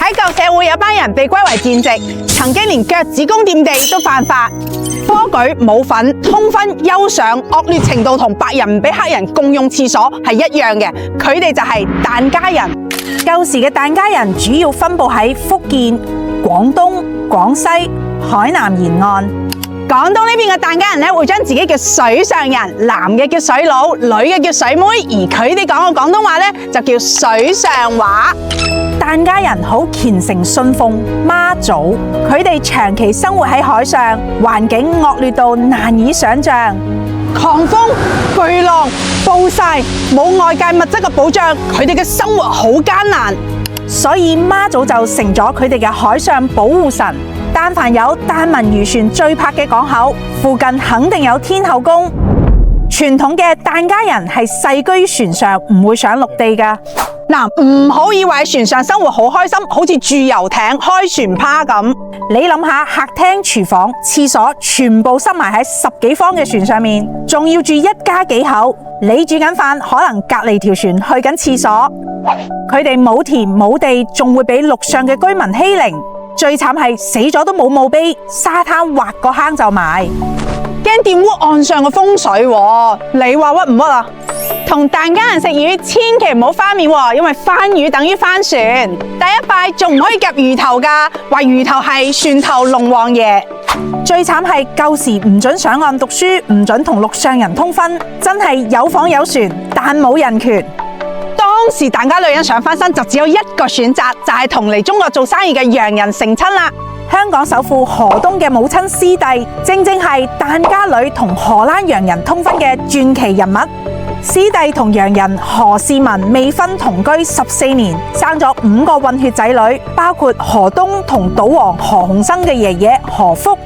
喺舊社會有班人被歸為賤籍，曾經連腳趾公掂地都犯法。科舉冇份，通分優上，惡劣程度同白人唔俾黑人共用廁所係一樣嘅。佢哋就係疍家人。舊時嘅疍家人主要分佈喺福建、廣東、廣西、海南沿岸。廣東呢邊嘅疍家人咧，會將自己叫水上人，男嘅叫水佬，女嘅叫水妹，而佢哋講嘅廣東話咧就叫水上話。疍家人好虔誠信奉媽祖，佢哋長期生活喺海上，環境惡劣到難以想象。狂風、巨浪、暴曬，冇外界物質嘅保障，佢哋嘅生活好艱難。所以媽祖就成咗佢哋嘅海上保護神。但凡有疍民漁船最泊嘅港口，附近肯定有天後宮。傳統嘅疍家人係世居於船上，唔會上陸地㗎。嗱，唔好以為喺船上生活好開心，好似住遊艇、開船趴咁。你諗下，客廳、廚房、廁所全部塞埋喺10幾方嘅船上面，仲要住一家幾口。你煮緊飯，可能隔離條船去緊廁所。佢哋冇田冇地，仲會俾陸上嘅居民欺凌。最慘係死咗都冇墓碑，沙灘挖個坑就埋，驚玷污岸上嘅風水喎。你話屈唔屈啊？同疍家人食魚，千祈唔好翻面喎，因為翻魚等於翻船。第一拜仲唔可以夾魚頭㗎，話魚頭係船頭龍王爺。最慘係舊時唔准上岸讀書，唔准同陸上人通婚，真係有房有船，但冇人權。當時疍家女人想翻身就只有一個選擇，就係同嚟中國做生意嘅洋人成親啦。香港首富何東嘅母親師弟，正係疍家女同荷蘭洋人通婚嘅傳奇人物。師弟同洋人何士文未婚同居14年，生咗5個混血仔女，包括何東同賭王何鴻燊嘅爺爺何福。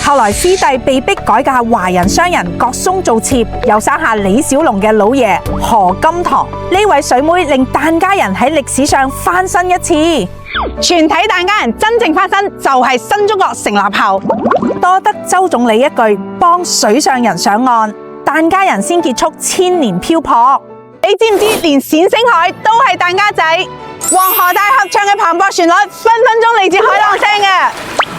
後來師弟被逼改嫁華人商人郭嵩做妾，又生下李小龍嘅老爺何金堂。呢位水妹令疍家人喺歷史上翻身一次。全體疍家人真正翻身就係新中國成立後，多得周總理一句幫水上人上岸，疍家人先結束千年漂泊。你知唔知連冼星海都係疍家仔？黃河大合唱嘅磅礴旋律，分分鐘嚟自海浪聲嘅。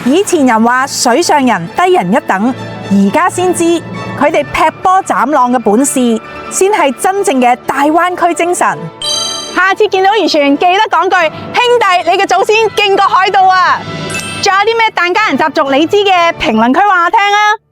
以前人話水上人低人一等，而家先知佢哋劈波斬浪嘅本事，先係真正嘅大灣區精神。下次見到漁船，記得講句兄弟，你嘅祖先勁過海盜啊！仲有啲咩疍家人習俗你知嘅，評論區話我聽啊！